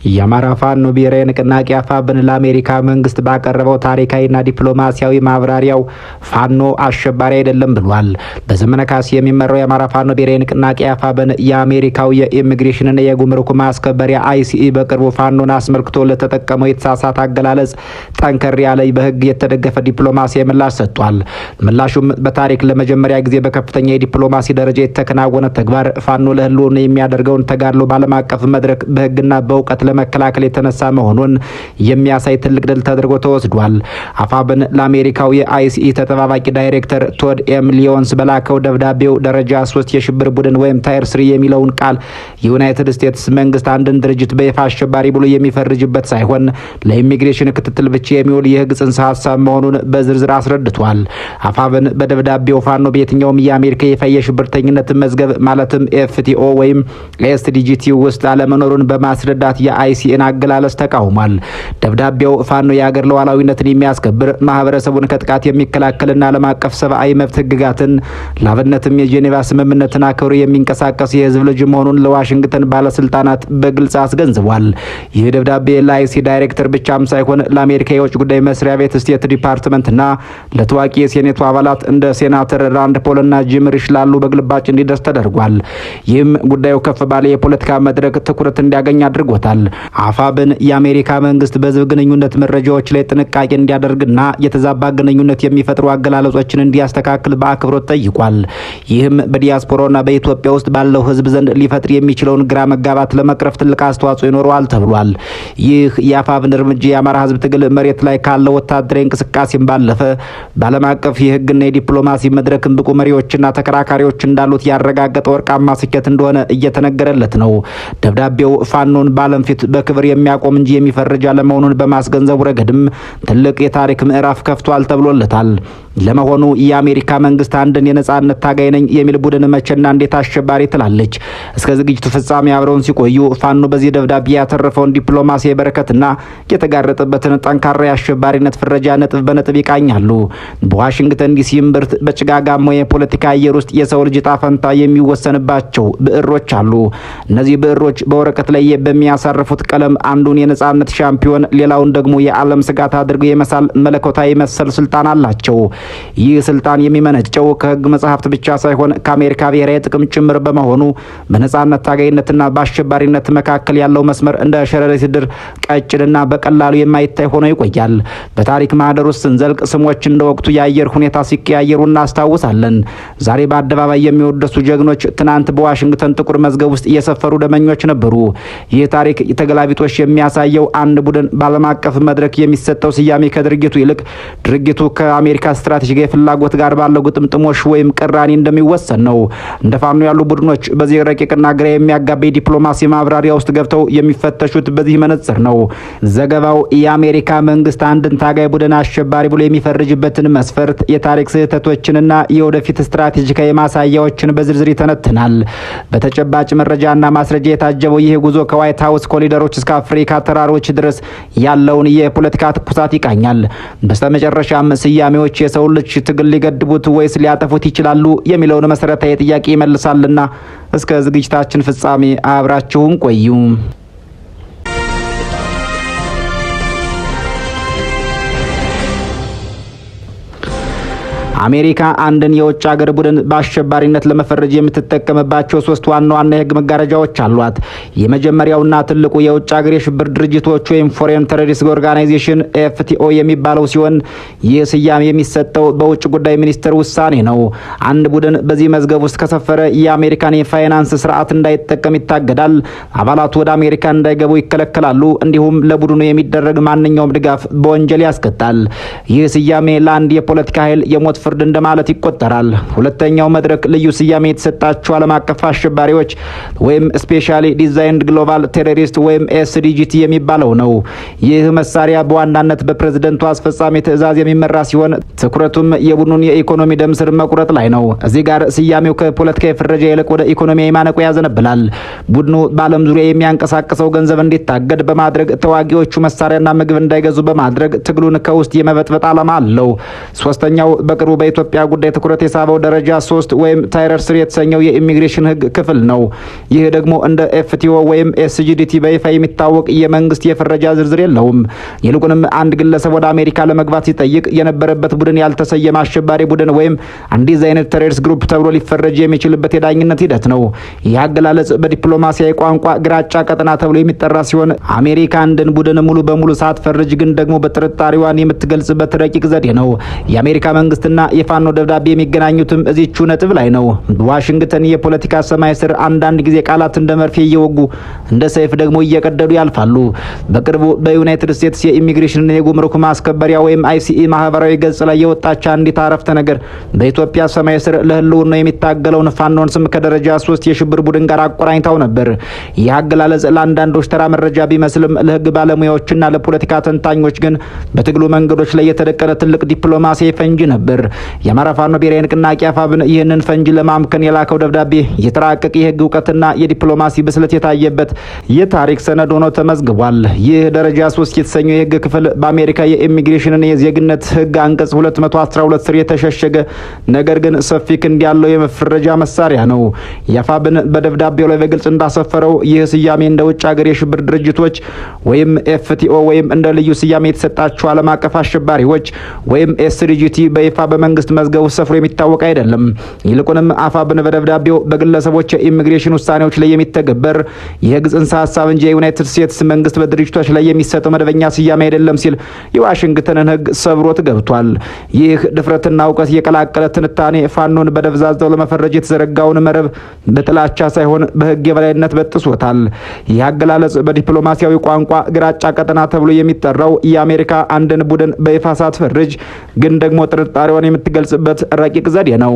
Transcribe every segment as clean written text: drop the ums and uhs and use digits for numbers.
የአማራ ፋኖ ብሔራዊ ንቅናቄ አፋብን ለአሜሪካ መንግስት ባቀረበው ታሪካዊና ዲፕሎማሲያዊ ማብራሪያው ፋኖ አሸባሪ አይደለም ብሏል። በዘመነ ካሴ የሚመራው የአማራ ፋኖ ብሔራዊ ንቅናቄ አፋብን የአሜሪካው የኢሚግሬሽንና የጉምሩክ ማስከበሪያ አይሲኢ በቅርቡ ፋኖን አስመልክቶ ለተጠቀመው የተሳሳተ አገላለጽ ጠንከር ያለ በህግ የተደገፈ ዲፕሎማሲያዊ ምላሽ ሰጥቷል። ምላሹም በታሪክ ለመጀመሪያ ጊዜ በከፍተኛ የዲፕሎማሲ ደረጃ የተከናወነ ተግባር ፋኖ ለህልውና የሚያደርገውን ተጋድሎ ባለም አቀፍ መድረክ በህግና በእውቀት ለመከላከል የተነሳ መሆኑን የሚያሳይ ትልቅ ድል ተደርጎ ተወስዷል። አፋብን ለአሜሪካው የአይሲኢ ተጠባባቂ ዳይሬክተር ቶድ ኤም ሊዮንስ በላከው ደብዳቤው ደረጃ 3 የሽብር ቡድን ወይም ታየር 3 የሚለውን ቃል የዩናይትድ ስቴትስ መንግስት አንድን ድርጅት በይፋ አሸባሪ ብሎ የሚፈርጅበት ሳይሆን ለኢሚግሬሽን ክትትል ብቻ የሚውል የህግ ጽንሰ ሀሳብ መሆኑን በዝርዝር አስረድቷል። አፋብን በደብዳቤው ፋኖ በየትኛውም የአሜሪካ ይፋ የሽብርተኝነት መዝገብ ማለትም ኤፍቲኦ ወይም ኤስዲጂቲ ውስጥ አለመኖሩን በማስረዳት የአይሲኢን አገላለጽ ተቃውሟል። ደብዳቤው ፋኖ የሀገር ሉዓላዊነትን የሚያስከብር ማህበረሰቡን ከጥቃት የሚከላከልና ዓለም አቀፍ ሰብአዊ መብት ህግጋትን ላብነትም የጄኔቫ ስምምነትን አክብሮ የሚንቀሳቀስ የህዝብ ልጅ መሆኑን ለዋሽንግተን ባለስልጣናት በግልጽ አስገንዝቧል። ይህ ደብዳቤ ለአይሲኢ ዳይሬክተር ብቻም ሳይሆን ለአሜሪካ የውጭ ጉዳይ መስሪያ ቤት ስቴት ዲፓርትመንትና ለታዋቂ የሴኔቱ አባላት እንደ ሴናተር ራንድ ፖልና ጂም ሪሽ ላሉ በግልባጭ እንዲደርስ ተደርጓል። ይህም ጉዳዩ ከፍ ባለ የፖለቲካ መድረክ ትኩረት እንዲያገኝ አድርጎታል። አፋብን የአሜሪካ መንግስት በህዝብ ግንኙነት መረጃዎች ላይ ጥንቃቄ እንዲያደርግና የተዛባ ግንኙነት የሚፈጥሩ አገላለጾችን እንዲያስተካክል በአክብሮት ጠይቋል። ይህም በዲያስፖራና በኢትዮጵያ ውስጥ ባለው ህዝብ ዘንድ ሊፈጥር የሚችለውን ግራ መጋባት ለመቅረፍ ትልቅ አስተዋጽኦ ይኖረዋል ተብሏል። ይህ የአፋብን እርምጃ የአማራ ህዝብ ትግል መሬት ላይ ካለው ወታደራዊ እንቅስቃሴም ባለፈ በዓለም አቀፍ የህግና የዲፕሎማሲ መድረክን ብቁ መሪዎችና ተከራካሪዎች እንዳሉት ያረጋገጠ ወርቃማ ስኬት እንደሆነ እየተነገረለት ነው። ደብዳቤው ፋኖን በዓለም ፊት በክብር የሚያቆም እንጂ የሚፈርጅ አለመሆኑን በማስገንዘቡ ረገድም ትልቅ የታሪክ ምዕራፍ ከፍቷል ተብሎለታል። ለመሆኑ የአሜሪካ መንግስት አንድን የነጻነት ታጋይ ነኝ የሚል ቡድን መቼና እንዴት አሸባሪ ትላለች? እስከ ዝግጅቱ ፍጻሜ አብረውን ሲቆዩ ፋኖ በዚህ ደብዳቤ ያተረፈውን ዲፕሎማሲያዊ በረከትና የተጋረጠበትን ጠንካራ የአሸባሪነት ፍረጃ ነጥብ በነጥብ ይቃኛሉ። በዋሽንግተን ዲሲ እምብርት በጭጋጋማ የፖለቲካ አየር ውስጥ የሰው ልጅ ዕጣ ፈንታ የሚወሰንባቸው ብዕሮች አሉ። እነዚህ ብዕሮች በወረቀት ላይ በሚያሳርፉት ቀለም አንዱን የነጻነት ሻምፒዮን ሌላውን ደግሞ የዓለም ስጋት አድርገው የመሳል መለኮታዊ መሰል ስልጣን አላቸው። ይህ ስልጣን የሚመነጨው ከህግ መጽሐፍት ብቻ ሳይሆን ከአሜሪካ ብሔራዊ ጥቅም ጭምር በመሆኑ በነጻነት ታጋይነትና በአሸባሪነት መካከል ያለው መስመር እንደ ሸረሪት ድር ቀጭንና በቀላሉ የማይታይ ሆኖ ይቆያል። በታሪክ ማህደር ውስጥ ስንዘልቅ ስሞች እንደ ወቅቱ የአየር ሁኔታ ሲቀያየሩ እናስታውሳለን። ዛሬ በአደባባይ የሚወደሱ ጀግኖች ትናንት በዋሽንግተን ጥቁር መዝገብ ውስጥ እየሰፈሩ ደመኞች ነበሩ። ይህ ታሪክ የተገላቢጦሽ የሚያሳየው አንድ ቡድን በዓለም አቀፍ መድረክ የሚሰጠው ስያሜ ከድርጊቱ ይልቅ ድርጊቱ ከአሜሪካ ስትራቴጂካዊ ፍላጎት ጋር ባለው ግጥምጥሞሽ ወይም ቅራኔ እንደሚወሰን ነው። እንደ ፋኖ ያሉ ቡድኖች በዚህ ረቂቅና ግራ የሚያጋባ ዲፕሎማሲ ማብራሪያ ውስጥ ገብተው የሚፈተሹት በዚህ መነጽር ነው። ዘገባው የአሜሪካ መንግስት አንድን ታጋይ ቡድን አሸባሪ ብሎ የሚፈርጅበትን መስፈርት፣ የታሪክ ስህተቶችንና የወደፊት ስትራቴጂካዊ ማሳያዎችን በዝርዝር ይተነትናል። በተጨባጭ መረጃና ማስረጃ የታጀበው ይህ ጉዞ ከዋይት ሀውስ ኮሪደሮች እስከ አፍሪካ ተራሮች ድረስ ያለውን የፖለቲካ ትኩሳት ይቃኛል። በስተመጨረሻም ስያሜዎች የሰው ልጅ ትግል ሊገድቡት ወይስ ሊያጠፉት ይችላሉ የሚለውን መሰረታዊ ጥያቄ ይመልሳልና እስከ ዝግጅታችን ፍጻሜ አብራችሁን ቆዩ። አሜሪካ አንድን የውጭ ሀገር ቡድን በአሸባሪነት ለመፈረጅ የምትጠቀምባቸው 3 ዋና ዋና የህግ መጋረጃዎች አሏት። የመጀመሪያውና ትልቁ የውጭ ሀገር የሽብር ድርጅቶች ወይም ፎሬን ቴሮሪስት ኦርጋናይዜሽን ኤፍቲኦ የሚባለው ሲሆን ይህ ስያሜ የሚሰጠው በውጭ ጉዳይ ሚኒስቴር ውሳኔ ነው። አንድ ቡድን በዚህ መዝገብ ውስጥ ከሰፈረ የአሜሪካን የፋይናንስ ስርዓት እንዳይጠቀም ይታገዳል። አባላቱ ወደ አሜሪካ እንዳይገቡ ይከለከላሉ። እንዲሁም ለቡድኑ የሚደረግ ማንኛውም ድጋፍ በወንጀል ያስቀጣል። ይህ ስያሜ ለአንድ የፖለቲካ ኃይል የሞት ፍርድ እንደማለት ይቆጠራል። ሁለተኛው መድረክ ልዩ ስያሜ የተሰጣቸው ዓለም አቀፍ አሸባሪዎች ወይም ስፔሻሊ ዲዛይንድ ግሎባል ቴሮሪስት ወይም ኤስዲጂቲ የሚባለው ነው። ይህ መሳሪያ በዋናነት በፕሬዝደንቱ አስፈጻሚ ትዕዛዝ የሚመራ ሲሆን ትኩረቱም የቡድኑን የኢኮኖሚ ደም ስር መቁረጥ ላይ ነው። እዚህ ጋር ስያሜው ከፖለቲካዊ ፍረጃ ይልቅ ወደ ኢኮኖሚያዊ ማነቆ ያዘነብላል። ቡድኑ በዓለም ዙሪያ የሚያንቀሳቅሰው ገንዘብ እንዲታገድ በማድረግ ተዋጊዎቹ መሳሪያና ምግብ እንዳይገዙ በማድረግ ትግሉን ከውስጥ የመበጥበጥ ዓላማ አለው። ሶስተኛው በቅርቡ በኢትዮጵያ ጉዳይ ትኩረት የሳበው ደረጃ 3 ወይም ታይር 3 የተሰኘው የኢሚግሬሽን ህግ ክፍል ነው። ይህ ደግሞ እንደ ኤፍቲኦ ወይም ኤስጂዲቲ በይፋ የሚታወቅ የመንግስት የፍረጃ ዝርዝር የለውም። ይልቁንም አንድ ግለሰብ ወደ አሜሪካ ለመግባት ሲጠይቅ የነበረበት ቡድን ያልተሰየመ አሸባሪ ቡድን ወይም አንዲዝ አይነት ቴሮሪስት ግሩፕ ተብሎ ሊፈረጅ የሚችልበት የዳኝነት ሂደት ነው። ይህ አገላለጽ በዲፕሎማሲያዊ ቋንቋ ግራጫ ቀጠና ተብሎ የሚጠራ ሲሆን አሜሪካ አንድን ቡድን ሙሉ በሙሉ ሳትፈርጅ ግን ደግሞ በጥርጣሬዋን የምትገልጽበት ረቂቅ ዘዴ ነው። የአሜሪካ መንግስትና የፋኖ ደብዳቤ የሚገናኙትም እዚቹ ነጥብ ላይ ነው። በዋሽንግተን የፖለቲካ ሰማይ ስር አንዳንድ ጊዜ ቃላት እንደ መርፌ እየወጉ እንደ ሰይፍ ደግሞ እየቀደዱ ያልፋሉ። በቅርቡ በዩናይትድ ስቴትስ የኢሚግሬሽንና የጉምሩክ ማስከበሪያ ወይም አይሲኢ ማህበራዊ ገጽ ላይ የወጣች አንዲት አረፍተ ነገር በኢትዮጵያ ሰማይ ስር ለህልውና የሚታገለውን ፋኖን ስም ከደረጃ 3 የሽብር ቡድን ጋር አቆራኝታው ነበር። ይህ አገላለጽ ለአንዳንዶች ተራ መረጃ ቢመስልም ለህግ ባለሙያዎችና ለፖለቲካ ተንታኞች ግን በትግሉ መንገዶች ላይ የተደቀነ ትልቅ ዲፕሎማሲያዊ ፈንጂ ነበር። የአማራ ፋኖ ብሔራዊ ንቅናቄ አፋብን ይህንን ፈንጂ ለማምከን የላከው ደብዳቤ የተራቀቀ የህግ እውቀትና የዲፕሎማሲ ብስለት የታየበት የታሪክ ሰነድ ሆኖ ተመዝግቧል። ይህ ደረጃ 3 የተሰኘው የህግ ክፍል በአሜሪካ የኢሚግሬሽንና የዜግነት ህግ አንቀጽ 212 ስር የተሸሸገ ነገር ግን ሰፊ ክንድ ያለው የመፈረጃ መሳሪያ ነው። የአፋብን በደብዳቤው ላይ በግልጽ እንዳሰፈረው ይህ ስያሜ እንደ ውጭ ሀገር የሽብር ድርጅቶች ወይም ኤፍቲኦ ወይም እንደ ልዩ ስያሜ የተሰጣቸው ዓለም አቀፍ አሸባሪዎች ወይም ኤስዲጂቲ በይፋ በመንግስት መዝገቡ ሰፍሮ የሚታወቅ አይደለም። ይልቁንም አፋብን በደብዳቤው በግለሰቦች የኢሚግሬሽን ውሳኔዎች ላይ የሚተገበር የህግ ጽንሰ ሀሳብ እንጂ የዩናይትድ ስቴትስ መንግስት በድርጅቶች ላይ የሚሰጠው መደበኛ ስያሜ አይደለም ሲል የዋሽንግተንን ህግ ሰብሮት ገብቷል። ይህ ድፍረትና እውቀት የቀላቀለ ትንታኔ ፋኖን በደብዛዛው ለመፈረጅ የተዘረጋውን መረብ በጥላቻ ሳይሆን በህግ የበላይነት በጥሶታል። ይህ አገላለጽ በዲፕሎማሲያዊ ቋንቋ ግራጫ ቀጠና ተብሎ የሚጠራው የአሜሪካ አንድን ቡድን በይፋ ሳትፈርጅ ግን ደግሞ ጥርጣሬዋን የምትገልጽበት ረቂቅ ዘዴ ነው።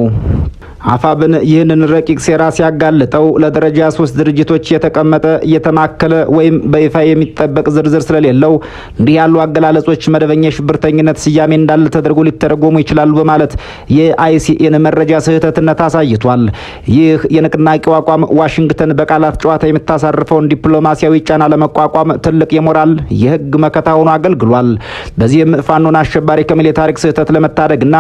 አፋብን ይህንን ረቂቅ ሴራ ሲያጋልጠው ለደረጃ 3 ድርጅቶች የተቀመጠ የተማከለ ወይም በይፋ የሚጠበቅ ዝርዝር ስለሌለው እንዲህ ያሉ አገላለጾች መደበኛ የሽብርተኝነት ስያሜ እንዳለ ተደርጎ ሊተረጎሙ ይችላሉ በማለት የአይሲኤን መረጃ ስህተትነት አሳይቷል። ይህ የንቅናቄው አቋም ዋሽንግተን በቃላት ጨዋታ የምታሳርፈውን ዲፕሎማሲያዊ ጫና ለመቋቋም ትልቅ የሞራል የህግ መከታ ሆኖ አገልግሏል። በዚህም ፋኖን አሸባሪ ከሚል የታሪክ ስህተት ለመታደግና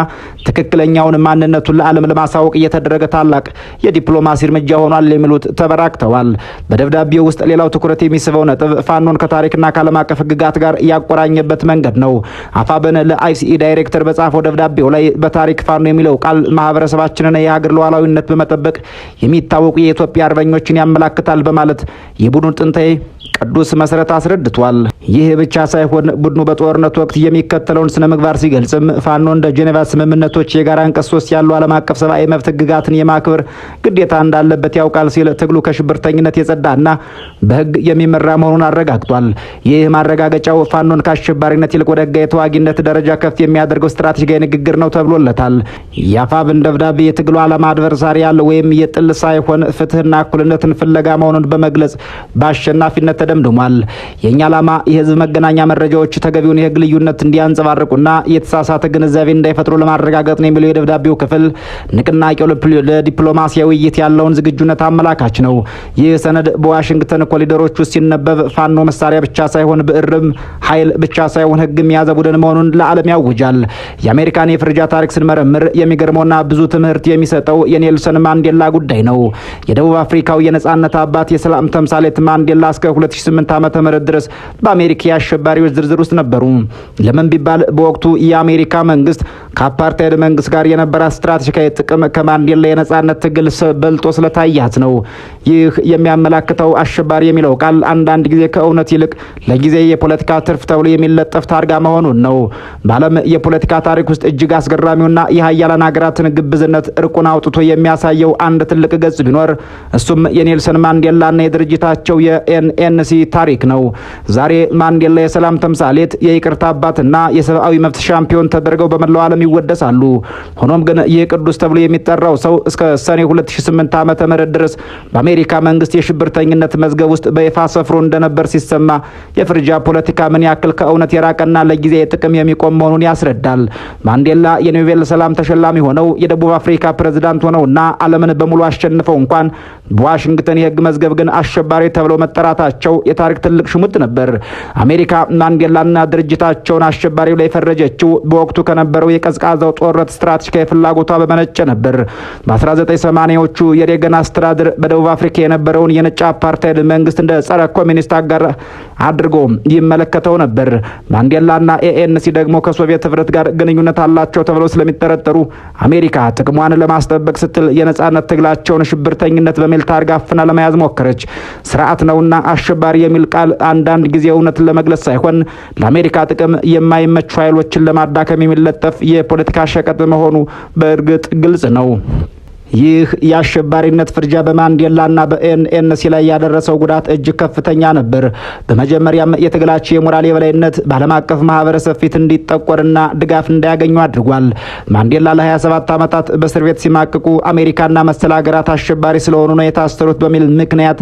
ትክክለኛውን ማንነቱን ለዓለም ለማሳወቅ የተደረገ ታላቅ የዲፕሎማሲ እርምጃ ሆኗል የሚሉት ተበራክተዋል። በደብዳቤው ውስጥ ሌላው ትኩረት የሚስበው ነጥብ ፋኖን ከታሪክና ከዓለም አቀፍ ህግጋት ጋር ያቆራኘበት መንገድ ነው። አፋብን ለአይሲኢ ዳይሬክተር በጻፈው ደብዳቤው ላይ በታሪክ ፋኖ የሚለው ቃል ማህበረሰባችንን የሀገር ሉዓላዊነት በመጠበቅ የሚታወቁ የኢትዮጵያ አርበኞችን ያመላክታል በማለት የቡድኑ ጥንታዊ ቅዱስ መሰረት አስረድቷል። ይህ ብቻ ሳይሆን ቡድኑ በጦርነት ወቅት የሚከተለውን ስነ ምግባር ሲገልጽም ፋኖ እንደ ጄኔቫ ስምምነቶች የጋራ አንቀጽ 3 ያሉ ዓለም አቀፍ ሰብአዊ መብት ህግጋትን የማክበር ግዴታ እንዳለበት ያውቃል ሲል ትግሉ ከሽብርተኝነት የጸዳና በህግ የሚመራ መሆኑን አረጋግጧል። ይህ ማረጋገጫው ፋኖን ከአሸባሪነት ይልቅ ወደ ህጋዊ ተዋጊነት ደረጃ ከፍ የሚያደርገው ስትራቴጂካዊ ንግግር ነው ተብሎለታል። የአፋብን ደብዳቤ የትግሉ ዓላማ አድቨርሳሪያል ወይም የጥል ሳይሆን ፍትህና እኩልነትን ፍለጋ መሆኑን በመግለጽ በአሸናፊነት ተደምድሟል። የእኛ ዓላማ የህዝብ መገናኛ መረጃዎች ተገቢውን የህግ ልዩነት እንዲያንጸባርቁና የተሳሳተ ግንዛቤ እንዳይፈጥሩ ለማረጋገጥ ነው የሚለው የደብዳቤው ክፍል ንቅናቄው ለዲፕሎማሲያዊ ውይይት ያለውን ዝግጁነት አመላካች ነው። ይህ ሰነድ በዋሽንግተን ኮሪደሮች ውስጥ ሲነበብ ፋኖ መሳሪያ ብቻ ሳይሆን ብዕርም ኃይል ብቻ ሳይሆን ህግም የያዘ ቡድን መሆኑን ለዓለም ያውጃል። የአሜሪካን የፍርጃ ታሪክ ስንመረምር የሚገርመውና ብዙ ትምህርት የሚሰጠው የኔልሰን ማንዴላ ጉዳይ ነው። የደቡብ አፍሪካው የነጻነት አባት የሰላም ተምሳሌት ማንዴላ እስከ 2008 ዓ.ም ድረስ በአሜሪካ የአሸባሪዎች ዝርዝር ውስጥ ነበሩ። ለምን ቢባል በወቅቱ የአሜሪካ መንግስት ከአፓርታይድ መንግስት ጋር የነበራት ስትራቴጂካዊ ጥቅም ከማንዴላ የነጻነት ትግል በልጦ ስለታያት ነው። ይህ የሚያመላክተው አሸባሪ የሚለው ቃል አንዳንድ ጊዜ ከእውነት ይልቅ ለጊዜ የፖለቲካ ትርፍ ተብሎ የሚለጠፍ ታርጋ መሆኑን ነው። በዓለም የፖለቲካ ታሪክ ውስጥ እጅግ አስገራሚውና የሀያላን ሀገራትን ግብዝነት እርቁን አውጥቶ የሚያሳየው አንድ ትልቅ ገጽ ቢኖር እሱም የኔልሰን ማንዴላና የድርጅታቸው የኤንኤንሲ ታሪክ ነው። ዛሬ ማንዴላ የሰላም ተምሳሌት፣ የይቅርታ አባትና የሰብአዊ መብት ሻምፒዮን ተደርገው በመላው ዓለም ይወደሳሉ። ሆኖም ግን ይህ ቅዱስ ተብሎ የሚጠራው ሰው እስከ ሰኔ 2008 ዓ.ም ድረስ በአሜሪካ መንግስት የሽብርተኝነት መዝገብ ውስጥ በይፋ ሰፍሮ እንደነበር ሲሰማ የፍርጃ ፖለቲካ ምን ያክል ከእውነት የራቀና ለጊዜ ጥቅም የሚቆም መሆኑን ያስረዳል። ማንዴላ የኖቤል ሰላም ተሸላሚ ሆነው የደቡብ አፍሪካ ፕሬዝዳንት ሆነውና ዓለምን በሙሉ አሸንፈው እንኳን በዋሽንግተን የህግ መዝገብ ግን አሸባሪ ተብለው መጠራታቸው የታሪክ ትልቅ ሽሙጥ ነበር። አሜሪካ ማንዴላና ድርጅታቸውን አሸባሪው ላይ ፈረጀችው በወቅቱ ከነበረው የቀዝቃዛው ጦርነት ስትራቴጂካዊ ፍላጎቷ በመነጨ ነበር። በ1980ዎቹ የሬገን አስተዳደር በደቡብ አፍሪካ የነበረውን የነጭ አፓርታይድ መንግስት እንደ ጸረ ኮሚኒስት አጋር አድርጎ ይመለከተው ነበር። ማንዴላና ኤኤንሲ ደግሞ ከሶቪየት ህብረት ጋር ግንኙነት አላቸው ተብለው ስለሚጠረጠሩ አሜሪካ ጥቅሟን ለማስጠበቅ ስትል የነጻነት ትግላቸውን ሽብርተኝነት በሚል ታርጋ አፍና ለመያዝ ሞከረች። ስርዓት ነውና አሸባሪ የሚል ቃል አንዳንድ ጊዜ እውነትን ለመግለጽ ሳይሆን ለአሜሪካ ጥቅም የማይመቹ ኃይሎችን ለማዳከም የሚለጠፍ የፖለቲካ ሸቀጥ መሆኑ በእርግጥ ግልጽ ነው። ይህ የአሸባሪነት ፍርጃ በማንዴላና በኤንሲ ላይ ያደረሰው ጉዳት እጅግ ከፍተኛ ነበር። በመጀመሪያም የትግላቸው የሞራል የበላይነት በዓለም አቀፍ ማህበረሰብ ፊት እንዲጠቆርና ድጋፍ እንዳያገኙ አድርጓል። ማንዴላ ለ27 ዓመታት በእስር ቤት ሲማቅቁ አሜሪካና መሰል ሀገራት አሸባሪ ስለሆኑ ነው የታሰሩት በሚል ምክንያት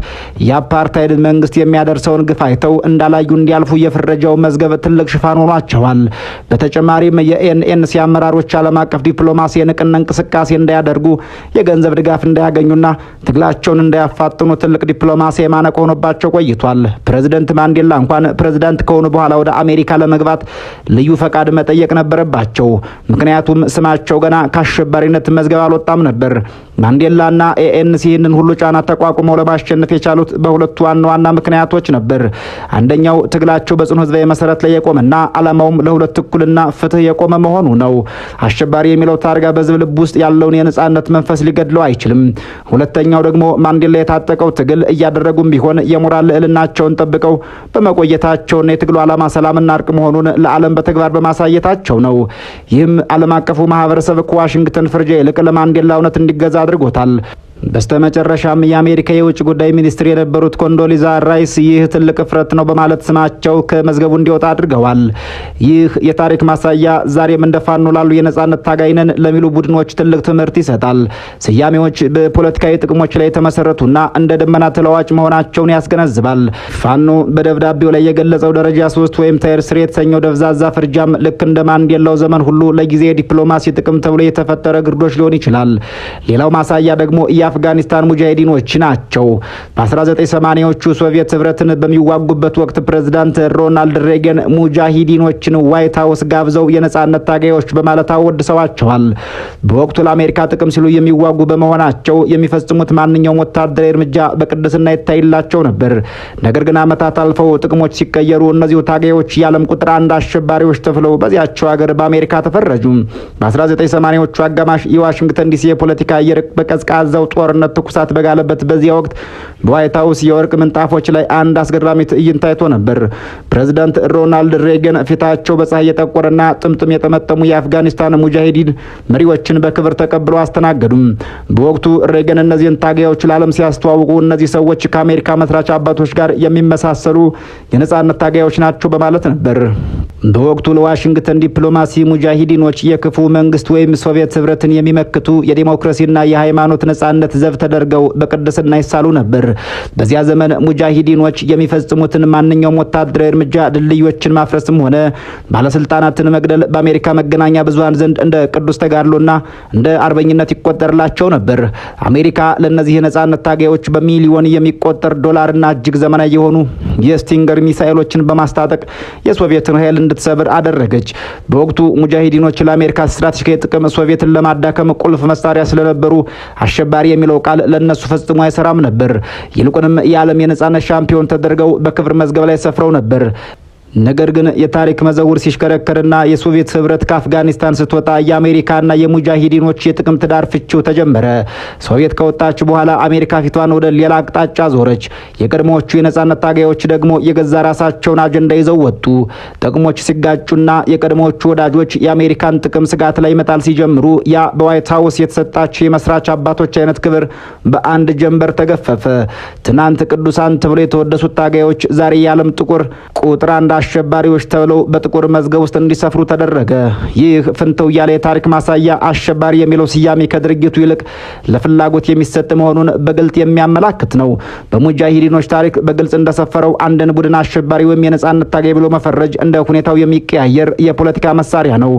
የአፓርታይድ መንግስት የሚያደርሰውን ግፍ አይተው እንዳላዩ እንዲያልፉ የፍረጃው መዝገብ ትልቅ ሽፋን ሆኗቸዋል። በተጨማሪም የኤንሲ አመራሮች ዓለም አቀፍ ዲፕሎማሲ የንቅና እንቅስቃሴ እንዳያደርጉ የገንዘብ ድጋፍ እንዳያገኙና ትግላቸውን እንዳያፋጥኑ ትልቅ ዲፕሎማሲ ማነቆ ሆኖባቸው ቆይቷል። ፕሬዝዳንት ማንዴላ እንኳን ፕሬዝዳንት ከሆኑ በኋላ ወደ አሜሪካ ለመግባት ልዩ ፈቃድ መጠየቅ ነበረባቸው። ምክንያቱም ስማቸው ገና ከአሸባሪነት መዝገብ አልወጣም ነበር። ማንዴላና ኤኤንሲ ይህንን ሁሉ ጫና ተቋቁመው ለማሸነፍ የቻሉት በሁለቱ ዋና ምክንያቶች ነበር። አንደኛው ትግላቸው በጽኑ ህዝባዊ መሰረት ላይ የቆመና ዓላማውም ለሁለት እኩልና ፍትህ የቆመ መሆኑ ነው። አሸባሪ የሚለው ታርጋ በህዝብ ልብ ውስጥ ያለውን የነጻነት መንፈስ ሊገድለው አይችልም። ሁለተኛው ደግሞ ማንዴላ የታጠቀው ትግል እያደረጉም ቢሆን የሞራል ልዕልናቸውን ጠብቀው በመቆየታቸውና የትግሉ ዓላማ ሰላምና እርቅ መሆኑን ለዓለም በተግባር በማሳየታቸው ነው። ይህም ዓለም አቀፉ ማህበረሰብ ከዋሽንግተን ፍርጃ ይልቅ ለማንዴላ እውነት እንዲገዛ አድርጎታል። በስተመጨረሻም የአሜሪካ የውጭ ጉዳይ ሚኒስትር የነበሩት ኮንዶሊዛ ራይስ ይህ ትልቅ እፍረት ነው በማለት ስማቸው ከመዝገቡ እንዲወጣ አድርገዋል። ይህ የታሪክ ማሳያ ዛሬም እንደ ፋኖ ላሉ የነጻነት ታጋይነን ለሚሉ ቡድኖች ትልቅ ትምህርት ይሰጣል። ስያሜዎች በፖለቲካዊ ጥቅሞች ላይ የተመሰረቱና እንደ ደመና ተለዋጭ መሆናቸውን ያስገነዝባል። ፋኖ በደብዳቤው ላይ የገለጸው ደረጃ 3 ወይም ታየር 3 የተሰኘው ደብዛዛ ፍርጃም ልክ እንደ ማንዴላው ዘመን ሁሉ ለጊዜ ዲፕሎማሲ ጥቅም ተብሎ የተፈጠረ ግርዶሽ ሊሆን ይችላል። ሌላው ማሳያ ደግሞ የአፍጋኒስታን ሙጃሂዲኖች ናቸው። በ1980ዎቹ ሶቪየት ህብረትን በሚዋጉበት ወቅት ፕሬዝዳንት ሮናልድ ሬገን ሙጃሂዲኖችን ዋይት ሀውስ ጋብዘው የነጻነት ታጋዮች በማለት አወድሰዋቸዋል። በወቅቱ ለአሜሪካ ጥቅም ሲሉ የሚዋጉ በመሆናቸው የሚፈጽሙት ማንኛውም ወታደራዊ እርምጃ በቅድስና ይታይላቸው ነበር። ነገር ግን ዓመታት አልፈው ጥቅሞች ሲቀየሩ እነዚሁ ታጋዮች የዓለም ቁጥር 1 አሸባሪዎች ተብለው በዚያቸው ሀገር በአሜሪካ ተፈረጁ። በ1980ዎቹ አጋማሽ የዋሽንግተን ዲሲ የፖለቲካ አየር በቀዝቃዛው ጦርነት ትኩሳት በጋለበት በዚያ ወቅት በዋይት ሀውስ የወርቅ ምንጣፎች ላይ አንድ አስገራሚ ትዕይንት ታይቶ ነበር። ፕሬዝዳንት ሮናልድ ሬገን ፊታቸው በፀሐይ የጠቆረና ጥምጥም የጠመጠሙ የአፍጋኒስታን ሙጃሂዲን መሪዎችን በክብር ተቀብለው አስተናገዱም። በወቅቱ ሬገን እነዚህን ታጋዮች ለዓለም ሲያስተዋውቁ እነዚህ ሰዎች ከአሜሪካ መስራች አባቶች ጋር የሚመሳሰሉ የነጻነት ታጋዮች ናቸው በማለት ነበር። በወቅቱ ለዋሽንግተን ዲፕሎማሲ ሙጃሂዲኖች የክፉ መንግስት ወይም ሶቪየት ህብረትን የሚመክቱ የዲሞክራሲና የሃይማኖት ነጻነት ዘብ ተደርገው በቅድስና ይሳሉ ነበር። በዚያ ዘመን ሙጃሂዲኖች የሚፈጽሙትን ማንኛውም ወታደራዊ እርምጃ ድልድዮችን ማፍረስም ሆነ ባለስልጣናትን መግደል በአሜሪካ መገናኛ ብዙሃን ዘንድ እንደ ቅዱስ ተጋድሎና እንደ አርበኝነት ይቆጠርላቸው ነበር። አሜሪካ ለእነዚህ የነጻነት ታጋዮች በሚሊዮን የሚቆጠር ዶላርና እጅግ ዘመናዊ የሆኑ የስቲንገር ሚሳኤሎችን በማስታጠቅ የሶቪየትን ኃይል እንድትሰብር አደረገች። በወቅቱ ሙጃሂዲኖች ለአሜሪካ ስትራቴጂካዊ ጥቅም ሶቪየትን ለማዳከም ቁልፍ መሳሪያ ስለነበሩ አሸባሪ የሚለው ቃል ለነሱ ፈጽሞ አይሰራም ነበር። ይልቁንም የዓለም የነጻነት ሻምፒዮን ተደርገው በክብር መዝገብ ላይ ሰፍረው ነበር። ነገር ግን የታሪክ መዘውር ሲሽከረከርና የሶቪየት ህብረት ከአፍጋኒስታን ስትወጣ የአሜሪካና የሙጃሂዲኖች የጥቅም ትዳር ፍቺው ተጀመረ። ሶቪየት ከወጣች በኋላ አሜሪካ ፊቷን ወደ ሌላ አቅጣጫ ዞረች። የቀድሞዎቹ የነጻነት ታጋዮች ደግሞ የገዛ ራሳቸውን አጀንዳ ይዘው ወጡ። ጥቅሞች ሲጋጩና የቀድሞዎቹ ወዳጆች የአሜሪካን ጥቅም ስጋት ላይ መጣል ሲጀምሩ ያ በዋይት ሀውስ የተሰጣቸው የመስራች አባቶች አይነት ክብር በአንድ ጀንበር ተገፈፈ። ትናንት ቅዱሳን ተብሎ የተወደሱት ታጋዮች ዛሬ የዓለም ጥቁር ቁጥር አንድ አሸባሪዎች ተብለው በጥቁር መዝገብ ውስጥ እንዲሰፍሩ ተደረገ። ይህ ፍንትው ያለ የታሪክ ማሳያ አሸባሪ የሚለው ስያሜ ከድርጊቱ ይልቅ ለፍላጎት የሚሰጥ መሆኑን በግልጽ የሚያመላክት ነው። በሙጃሂዲኖች ታሪክ በግልጽ እንደሰፈረው አንድን ቡድን አሸባሪ ወይም የነጻነት ታጋይ ብሎ መፈረጅ እንደ ሁኔታው የሚቀያየር የፖለቲካ መሳሪያ ነው።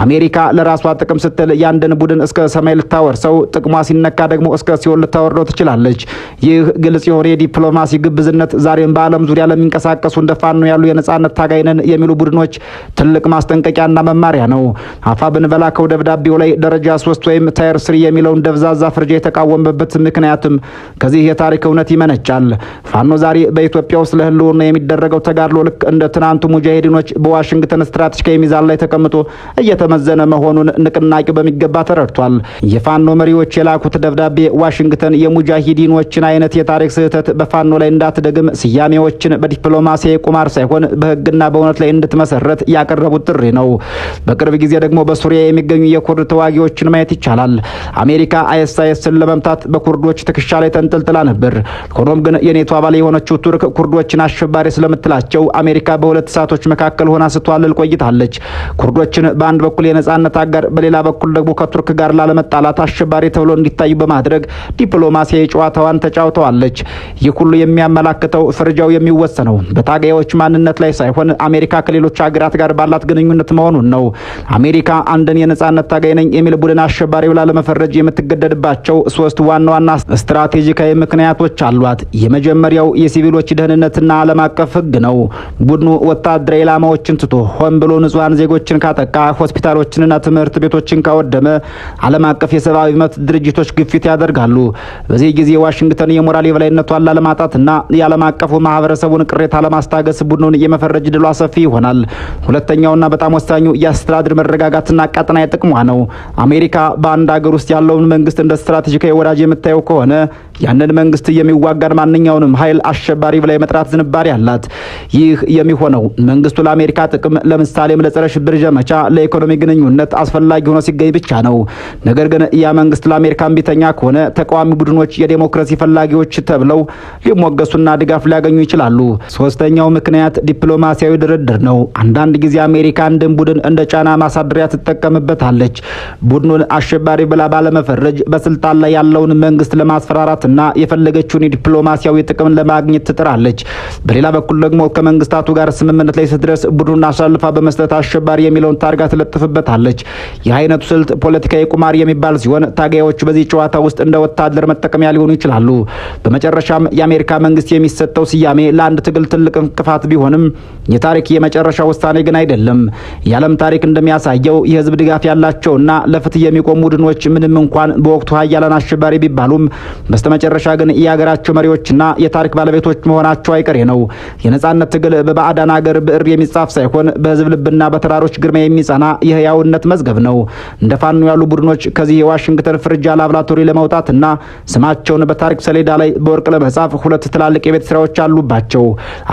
አሜሪካ ለራሷ ጥቅም ስትል ያንድን ቡድን እስከ ሰማይ ልታወርሰው፣ ጥቅሟ ሲነካ ደግሞ እስከ ሲኦል ልታወርደው ትችላለች። ይህ ግልጽ የሆነ የዲፕሎማሲ ግብዝነት ዛሬም በዓለም ዙሪያ ለሚንቀሳቀሱ እንደ ፋኖ ያሉ የነጻነት ታጋይ ነን የሚሉ ቡድኖች ትልቅ ማስጠንቀቂያና መማሪያ ነው። አፋብን በላከው ደብዳቤው ላይ ደረጃ 3 ወይም ታየር 3 የሚለውን ደብዛዛ ፍርጃ የተቃወመበት ምክንያትም ከዚህ የታሪክ እውነት ይመነጫል። ፋኖ ዛሬ በኢትዮጵያ ውስጥ ለህልውና የሚደረገው ተጋድሎ ልክ እንደ ትናንቱ ሙጃሂዲኖች በዋሽንግተን ስትራቴጂካዊ ሚዛን ላይ ተቀምጦ እየተመዘነ መሆኑን ንቅናቄው በሚገባ ተረድቷል። የፋኖ መሪዎች የላኩት ደብዳቤ ዋሽንግተን የሙጃሂዲኖችን አይነት የታሪክ ስህተት በፋኖ ላይ እንዳትደግም ስያሜዎችን በዲፕሎማሲያዊ ቁማር ሳይሆን በህግና በእውነት ላይ እንድትመሰረት ያቀረቡት ጥሪ ነው። በቅርብ ጊዜ ደግሞ በሱሪያ የሚገኙ የኩርድ ተዋጊዎችን ማየት ይቻላል። አሜሪካ አይኤስአይኤስን ለመምታት በኩርዶች ትከሻ ላይ ተንጠልጥላ ነበር። ሆኖም ግን የኔቶ አባል የሆነችው ቱርክ ኩርዶችን አሸባሪ ስለምትላቸው አሜሪካ በሁለት እሳቶች መካከል ሆና ስትዋልል ቆይታለች። ኩርዶችን በአንድ በኩል የነጻነት አጋር፣ በሌላ በኩል ደግሞ ከቱርክ ጋር ላለመጣላት አሸባሪ ተብሎ እንዲታዩ በማድረግ ዲፕሎማሲያዊ ጨዋታዋን ተጫውተዋለች። ይህ ሁሉ የሚያመላክተው ፍርጃው የሚወሰነው በታጋዮች ማንነት ላይ ሳይሆን አሜሪካ ከሌሎች ሀገራት ጋር ባላት ግንኙነት መሆኑን ነው። አሜሪካ አንድን የነጻነት ታጋይ ነኝ የሚል ቡድን አሸባሪ ብላ ለመፈረጅ የምትገደድባቸው 3 ዋና ዋና ስትራቴጂካዊ ምክንያቶች አሏት። የመጀመሪያው የሲቪሎች ደህንነትና ዓለም አቀፍ ህግ ነው። ቡድኑ ወታደራዊ ኢላማዎችን ትቶ ሆን ብሎ ንጹሃን ዜጎችን ካጠቃ፣ ሆስፒታሎችንና ትምህርት ቤቶችን ካወደመ ዓለም አቀፍ የሰብአዊ መብት ድርጅቶች ግፊት ያደርጋሉ። በዚህ ጊዜ ዋሽንግተን የሞራል የበላይነቷን ላለማጣትና የዓለም አቀፉ ማህበረሰቡን ቅሬታ ለማስታገስ ቡድኑን የመፈረጅ ድሏ ሰፊ ይሆናል። ሁለተኛውና በጣም ወሳኙ የአስተዳደር መረጋጋትና ቀጠናዊ ጥቅሟ ነው። አሜሪካ በአንድ ሀገር ውስጥ ያለውን መንግስት እንደ ስትራቴጂካዊ ወዳጅ የምታየው ከሆነ ያንን መንግስት የሚዋጋን ማንኛውንም ኃይል አሸባሪ ብላ የመጥራት ዝንባሌ አላት። ይህ የሚሆነው መንግስቱ ለአሜሪካ ጥቅም፣ ለምሳሌም ለጸረ ሽብር ዘመቻ፣ ለኢኮኖሚ ግንኙነት አስፈላጊ ሆኖ ሲገኝ ብቻ ነው። ነገር ግን ያ መንግስት ለአሜሪካ እምቢተኛ ከሆነ ተቃዋሚ ቡድኖች የዴሞክራሲ ፈላጊዎች ተብለው ሊሞገሱና ድጋፍ ሊያገኙ ይችላሉ። ሶስተኛው ምክንያት ዲፕሎማሲያዊ ድርድር ነው። አንዳንድ ጊዜ አሜሪካ አንድን ቡድን እንደ ጫና ማሳደሪያ ትጠቀምበታለች። ቡድኑን አሸባሪ ብላ ባለመፈረጅ በስልጣን ላይ ያለውን መንግስት ለማስፈራራትና የፈለገችውን የዲፕሎማሲያዊ ጥቅም ለማግኘት ትጥራለች። በሌላ በኩል ደግሞ ከመንግስታቱ ጋር ስምምነት ላይ ስትደርስ ቡድኑን አሳልፋ በመስጠት አሸባሪ የሚለውን ታርጋ ትለጥፍበታለች። ይህ አይነቱ ስልት ፖለቲካዊ ቁማር የሚባል ሲሆን ታጋዮቹ በዚህ ጨዋታ ውስጥ እንደ ወታደር መጠቀሚያ ሊሆኑ ይችላሉ። በመጨረሻም የአሜሪካ መንግስት የሚሰጠው ስያሜ ለአንድ ትግል ትልቅ እንቅፋት ቢሆንም የታሪክ የመጨረሻ ውሳኔ ግን አይደለም። የዓለም ታሪክ እንደሚያሳየው የህዝብ ድጋፍ ያላቸውና ለፍትህ የሚቆሙ ቡድኖች ምንም እንኳን በወቅቱ ሀያላን አሸባሪ ቢባሉም በስተመጨረሻ ግን የሀገራቸው መሪዎችና የታሪክ ባለቤቶች መሆናቸው አይቀሬ ነው። የነጻነት ትግል በባዕዳን ሀገር ብዕር የሚጻፍ ሳይሆን በህዝብ ልብና በተራሮች ግርማ የሚጸና የህያውነት መዝገብ ነው። እንደ ፋኖ ያሉ ቡድኖች ከዚህ የዋሽንግተን ፍርጃ ላብራቶሪ ለመውጣትና ስማቸውን በታሪክ ሰሌዳ ላይ በወርቅ ለመጻፍ 2 ትላልቅ የቤት ስራዎች አሉባቸው።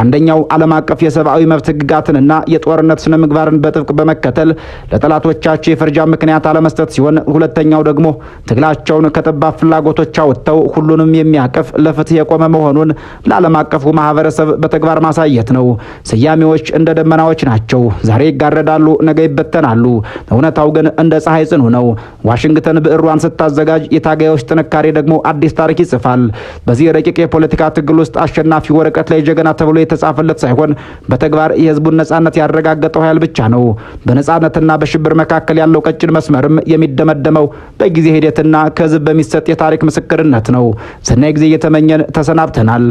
አንደኛው ዓለም አቀፍ የሰብአዊ መብት ህግጋትንና የጦርነት ስነ ምግባርን በጥብቅ በመከተል ለጠላቶቻቸው የፍርጃ ምክንያት አለመስጠት ሲሆን፣ ሁለተኛው ደግሞ ትግላቸውን ከጠባብ ፍላጎቶች አውጥተው ሁሉንም የሚያቅፍ ለፍትህ የቆመ መሆኑን ለዓለም አቀፉ ማህበረሰብ በተግባር ማሳየት ነው። ስያሜዎች እንደ ደመናዎች ናቸው። ዛሬ ይጋረዳሉ፣ ነገ ይበተናሉ። እውነታው ግን እንደ ፀሐይ ጽኑ ነው። ዋሽንግተን ብዕሯን ስታዘጋጅ የታጋዮች ጥንካሬ ደግሞ አዲስ ታሪክ ይጽፋል። በዚህ ረቂቅ የፖለቲካ ትግል ውስጥ አሸናፊ ወረቀት ላይ ጀገና ተብሎ የተጻፈለት ሳይሆን በተግባር የህዝቡን ነጻነት ያረጋገጠው ኃይል ብቻ ነው። በነጻነትና በሽብር መካከል ያለው ቀጭን መስመርም የሚደመደመው በጊዜ ሂደትና ከህዝብ በሚሰጥ የታሪክ ምስክርነት ነው። ሰናይ ጊዜ እየተመኘን ተሰናብተናል።